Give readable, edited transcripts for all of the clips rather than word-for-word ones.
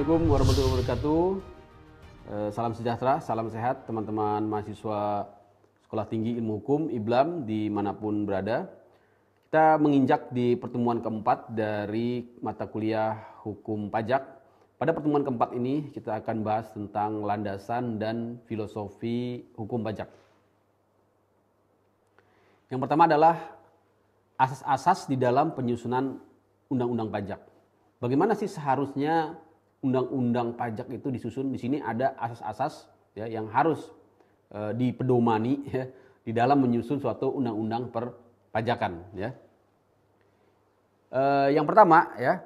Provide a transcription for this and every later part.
Assalamualaikum warahmatullahi wabarakatuh. Salam sejahtera, salam sehat teman-teman mahasiswa Sekolah Tinggi Ilmu Hukum IBLAM dimanapun berada. Kita menginjak di pertemuan keempat dari mata kuliah Hukum Pajak. Pada pertemuan keempat ini kita akan bahas tentang landasan dan filosofi hukum pajak. Yang pertama adalah asas-asas di dalam penyusunan undang-undang pajak. Bagaimana sih seharusnya undang-undang pajak itu disusun? Di sini ada asas-asas ya, yang harus dipedomani ya, di dalam menyusun suatu undang-undang perpajakan. Ya. Yang pertama ya,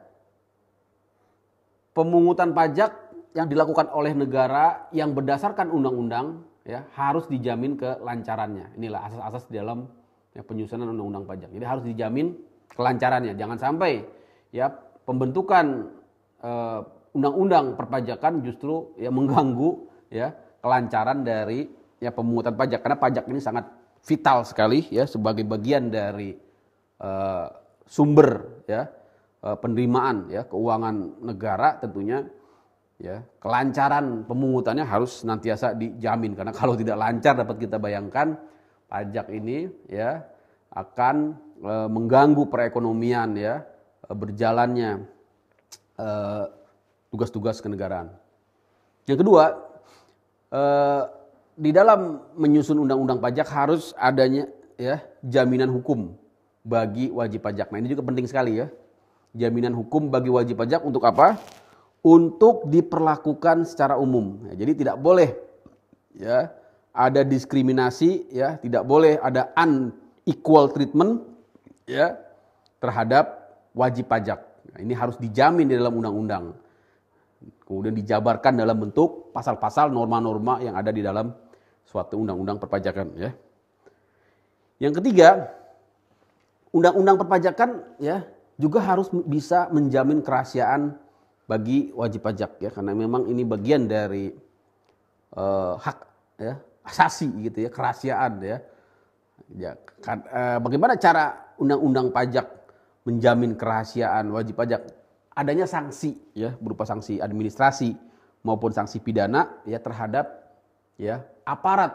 pemungutan pajak yang dilakukan oleh negara yang berdasarkan undang-undang ya, harus dijamin kelancarannya. Inilah asas-asas di dalam ya, penyusunan undang-undang pajak. Jadi harus dijamin kelancarannya. Jangan sampai ya pembentukan undang-undang perpajakan justru ya mengganggu ya kelancaran dari ya pemungutan pajak, karena pajak ini sangat vital sekali ya sebagai bagian dari sumber ya penerimaan ya keuangan negara. Tentunya ya kelancaran pemungutannya harus senantiasa dijamin, karena kalau tidak lancar dapat kita bayangkan pajak ini ya akan mengganggu perekonomian ya berjalannya tugas-tugas kenegaraan. Yang kedua, di dalam menyusun undang-undang pajak harus adanya ya jaminan hukum bagi wajib pajak. Nah, ini juga penting sekali ya. Jaminan hukum bagi wajib pajak untuk apa? Untuk diperlakukan secara umum. Ya, jadi tidak boleh ya ada diskriminasi ya, tidak boleh ada unequal treatment ya terhadap wajib pajak. Nah, ini harus dijamin di dalam undang-undang. Kemudian dijabarkan dalam bentuk pasal-pasal norma-norma yang ada di dalam suatu undang-undang perpajakan ya. Yang ketiga, undang-undang perpajakan ya juga harus bisa menjamin kerahasiaan bagi wajib pajak ya, karena memang ini bagian dari hak ya asasi gitu ya, kerahasiaan ya. Bagaimana cara undang-undang pajak menjamin kerahasiaan wajib pajak? Adanya sanksi ya, berupa sanksi administrasi maupun sanksi pidana ya terhadap ya aparat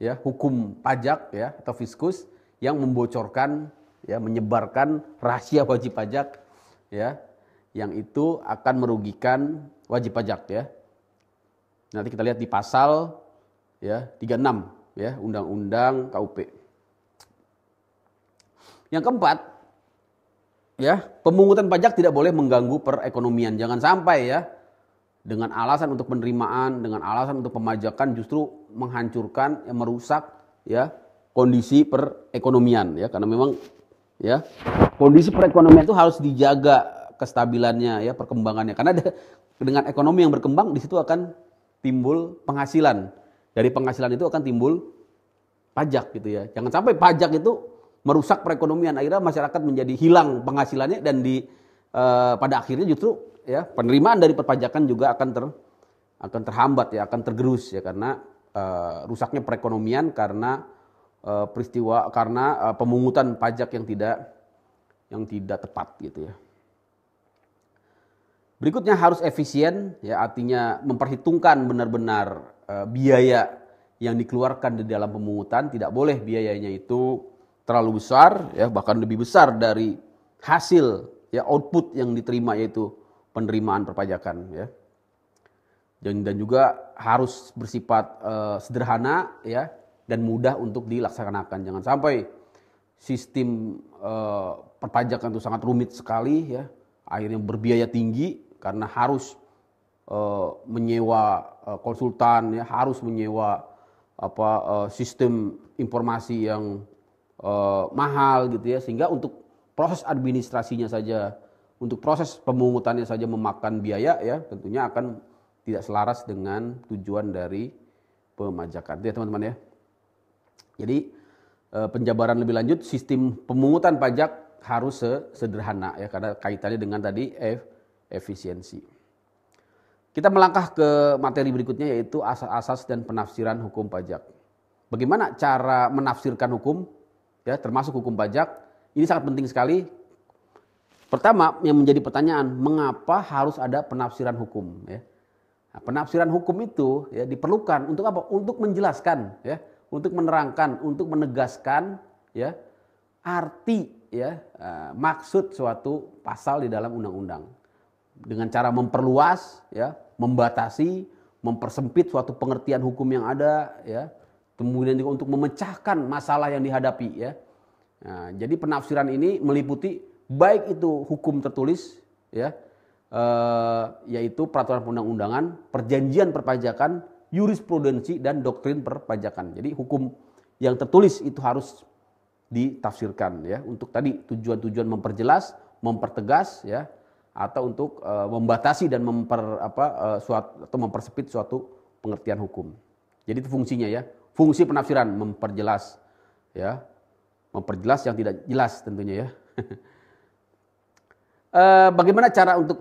ya hukum pajak ya atau fiskus yang membocorkan ya, menyebarkan rahasia wajib pajak ya, yang itu akan merugikan wajib pajak ya. Nanti kita lihat di pasal ya 36 ya Undang-Undang KUP. Yang keempat ya, pemungutan pajak tidak boleh mengganggu perekonomian. Jangan sampai ya dengan alasan untuk penerimaan, dengan alasan untuk pemajakan justru menghancurkan, ya, merusak ya kondisi perekonomian ya, karena memang ya kondisi perekonomian itu harus dijaga kestabilannya ya, perkembangannya. Karena dengan ekonomi yang berkembang di situ akan timbul penghasilan. Dari penghasilan itu akan timbul pajak gitu ya. Jangan sampai pajak itu merusak perekonomian, akhirnya masyarakat menjadi hilang penghasilannya dan pada akhirnya justru ya penerimaan dari perpajakan juga akan terhambat ya, akan tergerus ya, karena rusaknya perekonomian karena pemungutan pajak yang tidak tepat gitu ya. Berikutnya harus efisien ya, artinya memperhitungkan benar-benar biaya yang dikeluarkan di dalam pemungutan. Tidak boleh biayanya itu terlalu besar ya, bahkan lebih besar dari hasil ya output yang diterima, yaitu penerimaan perpajakan ya. Dan juga harus bersifat sederhana ya dan mudah untuk dilaksanakan. Jangan sampai sistem perpajakan itu sangat rumit sekali ya, akhirnya berbiaya tinggi karena harus menyewa konsultan ya, harus menyewa sistem informasi yang mahal gitu ya, sehingga untuk proses administrasinya saja, untuk proses pemungutannya saja memakan biaya ya, tentunya akan tidak selaras dengan tujuan dari pemajakan. Itu ya teman-teman ya. Jadi penjabaran lebih lanjut, sistem pemungutan pajak harus sederhana ya, karena kaitannya dengan tadi efisiensi. Kita melangkah ke materi berikutnya, yaitu asas-asas dan penafsiran hukum pajak. Bagaimana cara menafsirkan hukum? Ya, termasuk hukum pajak, ini sangat penting sekali. Pertama yang menjadi pertanyaan, mengapa harus ada penafsiran hukum? Ya. Nah, penafsiran hukum itu ya diperlukan untuk apa? Untuk menjelaskan, ya, untuk menerangkan, untuk menegaskan, ya, arti, ya, maksud suatu pasal di dalam undang-undang. Dengan cara memperluas, ya, membatasi, mempersempit suatu pengertian hukum yang ada, ya, kemudian juga untuk memecahkan masalah yang dihadapi, ya. Nah, jadi penafsiran ini meliputi baik itu hukum tertulis, ya, yaitu peraturan perundang-undangan, perjanjian perpajakan, jurisprudensi dan doktrin perpajakan. Jadi hukum yang tertulis itu harus ditafsirkan, ya, untuk tadi tujuan-tujuan memperjelas, mempertegas, ya, atau untuk membatasi dan mempersempit suatu pengertian hukum. Jadi itu fungsinya, ya. Fungsi penafsiran memperjelas, ya. Memperjelas yang tidak jelas tentunya, ya. Bagaimana cara untuk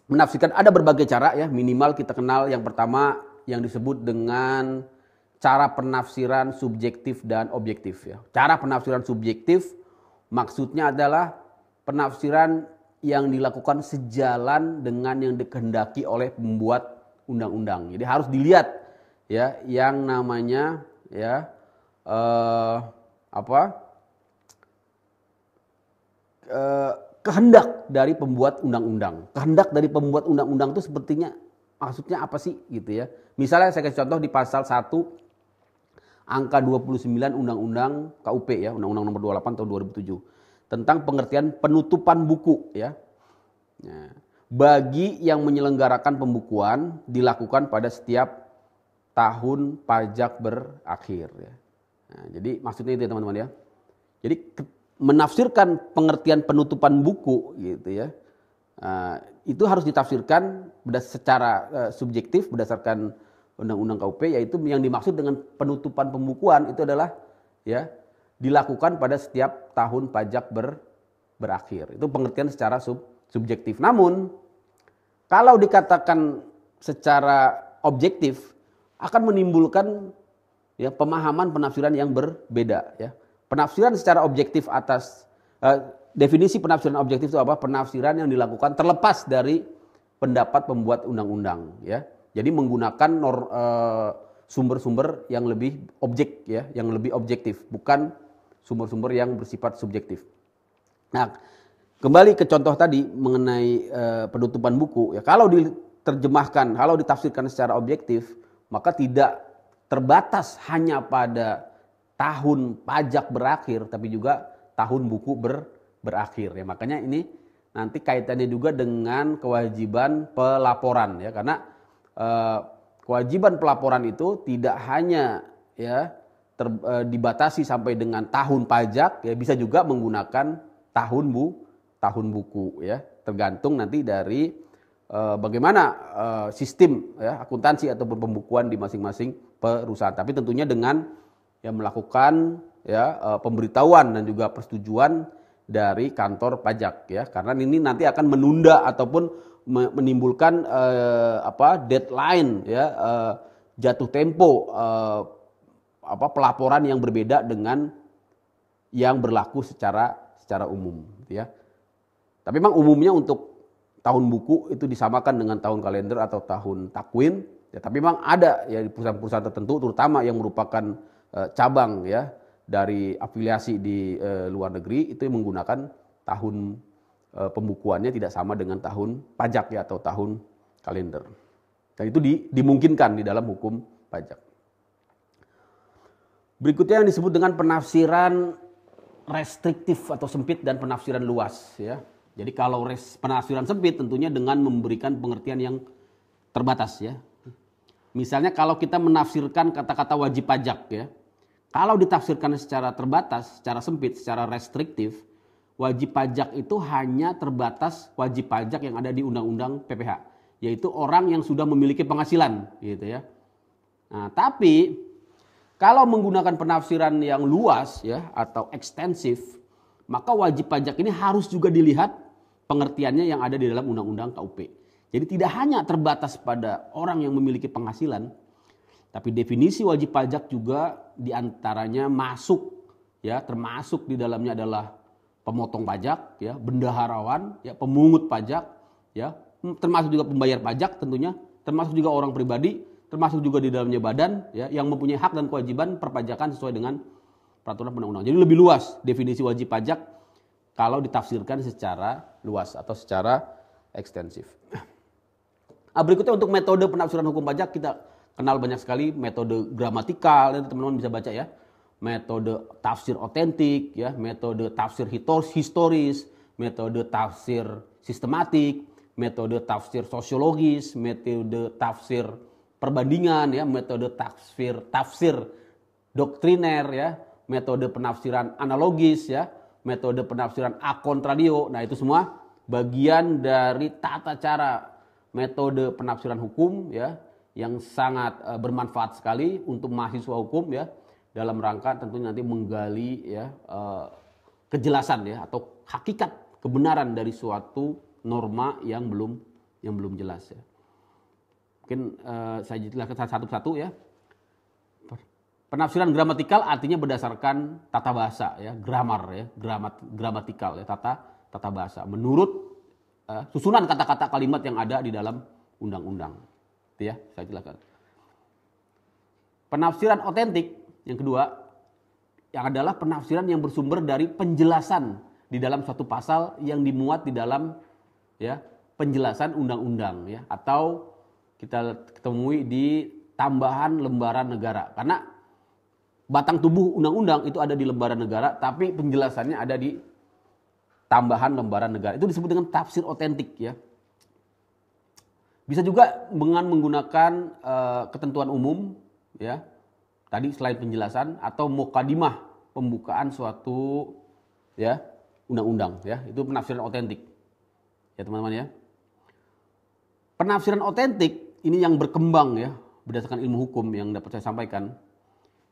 menafsirkan? Ada berbagai cara, ya. Minimal kita kenal yang pertama yang disebut dengan cara penafsiran subjektif dan objektif, ya. Cara penafsiran subjektif maksudnya adalah penafsiran yang dilakukan sejalan dengan yang dikehendaki oleh pembuat undang-undang. Jadi harus dilihat, ya, yang namanya, ya, kehendak dari pembuat undang-undang. Kehendak dari pembuat undang-undang itu sepertinya maksudnya apa sih, gitu, ya. Misalnya saya kasih contoh di pasal 1 angka 29 Undang-Undang KUP, ya, Undang-Undang Nomor 28 tahun 2007 tentang pengertian penutupan buku, ya. Nah, bagi yang menyelenggarakan pembukuan dilakukan pada setiap tahun pajak berakhir, ya. Nah, jadi maksudnya itu, ya, teman-teman, ya. Jadi menafsirkan pengertian penutupan buku, gitu, ya, itu harus ditafsirkan secara subjektif berdasarkan Undang-Undang KUP, yaitu yang dimaksud dengan penutupan pembukuan itu adalah, ya, dilakukan pada setiap tahun pajak berakhir. Itu pengertian secara subjektif. Namun kalau dikatakan secara objektif akan menimbulkan, ya, pemahaman penafsiran yang berbeda, ya. Penafsiran secara objektif atas definisi penafsiran objektif itu apa? Penafsiran yang dilakukan terlepas dari pendapat pembuat undang-undang, ya. Jadi menggunakan sumber-sumber yang lebih ya, yang lebih objektif, bukan sumber-sumber yang bersifat subjektif. Nah, kembali ke contoh tadi mengenai penutupan buku, ya, kalau diterjemahkan, kalau ditafsirkan secara objektif, maka tidak terbatas hanya pada tahun pajak berakhir, tapi juga tahun buku berakhir, ya. Makanya ini nanti kaitannya juga dengan kewajiban pelaporan, ya, karena kewajiban pelaporan itu tidak hanya, ya, dibatasi sampai dengan tahun pajak, ya, bisa juga menggunakan tahun buku, ya, tergantung nanti dari bagaimana sistem, ya, akuntansi ataupun pembukuan di masing-masing perusahaan. Tapi tentunya dengan, ya, melakukan, ya, pemberitahuan dan juga persetujuan dari kantor pajak, ya, karena ini nanti akan menunda ataupun menimbulkan deadline, ya, jatuh tempo pelaporan yang berbeda dengan yang berlaku secara umum, ya. Tapi memang umumnya untuk tahun buku itu disamakan dengan tahun kalender atau tahun takwin, ya, tapi memang ada, ya, di perusahaan-perusahaan tertentu terutama yang merupakan cabang, ya, dari afiliasi di luar negeri itu yang menggunakan tahun pembukuannya tidak sama dengan tahun pajak, ya, atau tahun kalender. Dan itu dimungkinkan di dalam hukum pajak. Berikutnya yang disebut dengan penafsiran restriktif atau sempit dan penafsiran luas, ya. Jadi kalau penafsiran sempit tentunya dengan memberikan pengertian yang terbatas, ya. Misalnya kalau kita menafsirkan kata-kata wajib pajak, ya. Kalau ditafsirkan secara terbatas, secara sempit, secara restriktif, wajib pajak itu hanya terbatas wajib pajak yang ada di Undang-Undang PPH, yaitu orang yang sudah memiliki penghasilan, gitu, ya. Nah, tapi kalau menggunakan penafsiran yang luas, ya, atau ekstensif, maka wajib pajak ini harus juga dilihat pengertiannya yang ada di dalam Undang-Undang KUP. Jadi tidak hanya terbatas pada orang yang memiliki penghasilan, tapi definisi wajib pajak juga diantaranya masuk, ya, termasuk di dalamnya adalah pemotong pajak, ya, bendaharawan, ya, pemungut pajak, ya, termasuk juga pembayar pajak tentunya, termasuk juga orang pribadi, termasuk juga di dalamnya badan, ya, yang mempunyai hak dan kewajiban perpajakan sesuai dengan peraturan undang-undang. Jadi lebih luas definisi wajib pajak kalau ditafsirkan secara luas atau secara ekstensif. Berikutnya untuk metode penafsiran hukum pajak kita kenal banyak sekali metode gramatikal, nanti teman-teman bisa baca ya. Metode tafsir otentik, ya, metode tafsir historis, metode tafsir sistematik, metode tafsir sosiologis, metode tafsir perbandingan, ya, metode tafsir doktriner, ya, metode penafsiran analogis, ya, metode penafsiran a contrario. Nah, itu semua bagian dari tata cara metode penafsiran hukum, ya, yang sangat bermanfaat sekali untuk mahasiswa hukum, ya, dalam rangka tentunya nanti menggali, ya, kejelasan, ya, atau hakikat kebenaran dari suatu norma yang belum jelas, ya. Mungkin saya jelaskan satu-satu, ya. Penafsiran gramatikal artinya berdasarkan tata bahasa, ya, grammar, ya, gramatikal, ya, tata bahasa menurut susunan kata-kata kalimat yang ada di dalam undang-undang. Itu, ya, saya jelaskan. Penafsiran otentik yang kedua, yang adalah penafsiran yang bersumber dari penjelasan di dalam suatu pasal yang dimuat di dalam, ya, penjelasan undang-undang, ya, atau kita temui di tambahan lembaran negara. Karena batang tubuh undang-undang itu ada di lembaran negara, tapi penjelasannya ada di tambahan lembaran negara. Itu disebut dengan tafsir otentik, ya. Bisa juga dengan menggunakan ketentuan umum, ya. Tadi selain penjelasan atau mukadimah pembukaan suatu, ya, undang-undang, ya. Itu penafsiran otentik. Ya, teman-teman, ya. Penafsiran otentik ini yang berkembang, ya, berdasarkan ilmu hukum yang dapat saya sampaikan,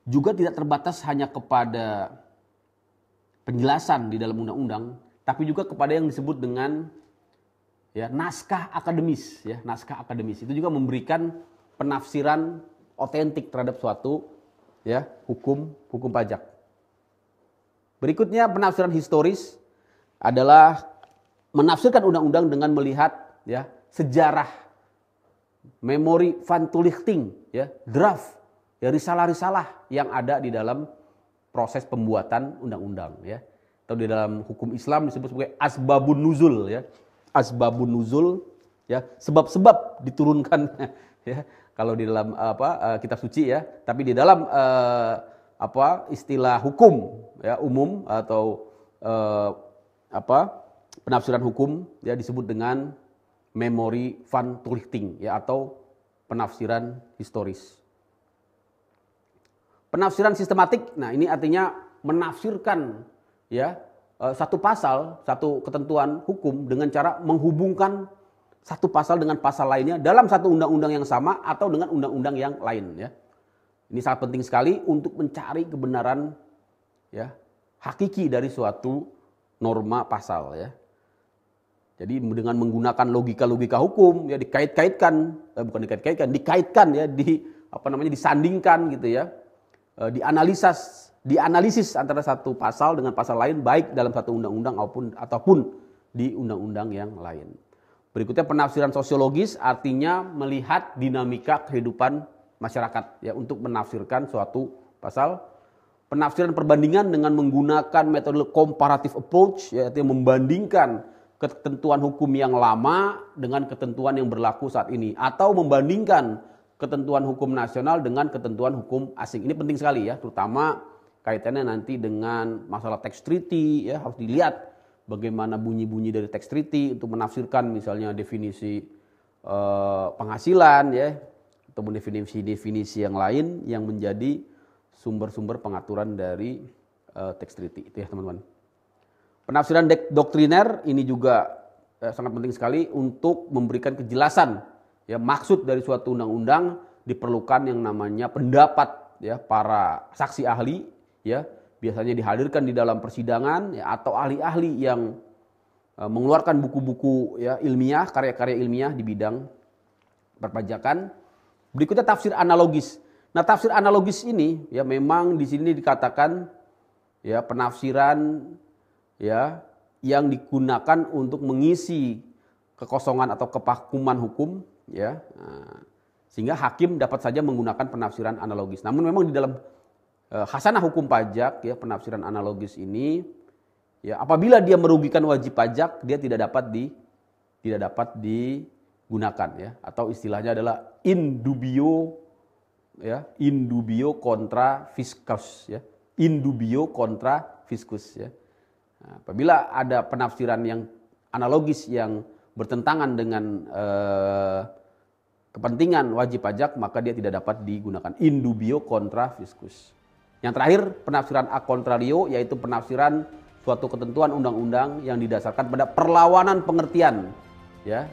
juga tidak terbatas hanya kepada penjelasan di dalam undang-undang, tapi juga kepada yang disebut dengan, ya, naskah akademis, ya, naskah akademis. Itu juga memberikan penafsiran otentik terhadap suatu, ya, hukum pajak. Berikutnya penafsiran historis adalah menafsirkan undang-undang dengan melihat, ya, sejarah, memori van toelichting, ya, draft, ya, risalah-risalah yang ada di dalam proses pembuatan undang-undang, ya. Atau di dalam hukum Islam disebut sebagai asbabun nuzul, ya. Asbabun nuzul, ya, sebab-sebab diturunkan, ya, kalau di dalam kitab suci, ya, tapi di dalam istilah hukum, ya, umum atau penafsiran hukum, ya, disebut dengan memori van toelichting, ya, atau penafsiran historis. Penafsiran sistematik, nah ini artinya menafsirkan, ya, satu pasal, satu ketentuan hukum dengan cara menghubungkan satu pasal dengan pasal lainnya dalam satu undang-undang yang sama atau dengan undang-undang yang lain, ya. Ini sangat penting sekali untuk mencari kebenaran, ya, hakiki dari suatu norma pasal, ya. Jadi dengan menggunakan logika-logika hukum, ya, dikaitkan, ya, disandingkan, gitu, ya. Dianalisis antara satu pasal dengan pasal lain, baik dalam satu undang-undang ataupun di undang-undang yang lain. Berikutnya penafsiran sosiologis artinya melihat dinamika kehidupan masyarakat, ya, untuk menafsirkan suatu pasal. Penafsiran perbandingan dengan menggunakan metode comparative approach, ya, artinya membandingkan ketentuan hukum yang lama dengan ketentuan yang berlaku saat ini, atau membandingkan ketentuan hukum nasional dengan ketentuan hukum asing. Ini penting sekali, ya, terutama kaitannya nanti dengan masalah tax treaty, ya, harus dilihat bagaimana bunyi-bunyi dari tax treaty untuk menafsirkan misalnya definisi penghasilan, ya, atau definisi-definisi yang lain yang menjadi sumber-sumber pengaturan dari tax treaty. Itu, ya, teman-teman. Penafsiran doktriner ini juga sangat penting sekali untuk memberikan kejelasan, ya, maksud dari suatu undang-undang. Diperlukan yang namanya pendapat, ya, para saksi ahli, ya, biasanya dihadirkan di dalam persidangan, ya, atau ahli-ahli yang mengeluarkan buku-buku, ya, ilmiah, karya-karya ilmiah di bidang perpajakan. Berikutnya tafsir analogis. Nah, tafsir analogis ini, ya, memang di sini dikatakan, ya, penafsiran, ya yang digunakan untuk mengisi kekosongan atau kevakuman hukum, ya. Sehingga hakim dapat saja menggunakan penafsiran analogis. Namun memang di dalam khasanah hukum pajak, ya, penafsiran analogis ini, ya, apabila dia merugikan wajib pajak, dia tidak dapat digunakan, ya, atau istilahnya adalah in dubio, ya, in dubio contra fiscus, ya, in dubio contra fiscus, ya. Nah, apabila ada penafsiran yang analogis yang bertentangan dengan kepentingan wajib pajak, maka dia tidak dapat digunakan. In dubio contra fiscus. Yang terakhir, penafsiran a contrario, yaitu penafsiran suatu ketentuan undang-undang yang didasarkan pada perlawanan pengertian, ya.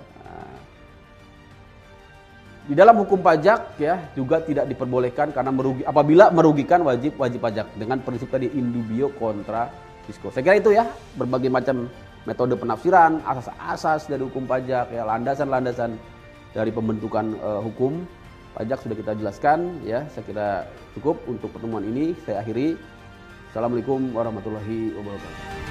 Di dalam hukum pajak, ya, juga tidak diperbolehkan karena apabila merugikan wajib pajak dengan prinsip tadi in dubio contra fiscus. Saya kira itu, ya, berbagai macam metode penafsiran, asas-asas dari hukum pajak, ya, landasan-landasan dari pembentukan hukum pajak sudah kita jelaskan, ya. Saya kira cukup untuk pertemuan ini. Saya akhiri. Assalamualaikum warahmatullahi wabarakatuh.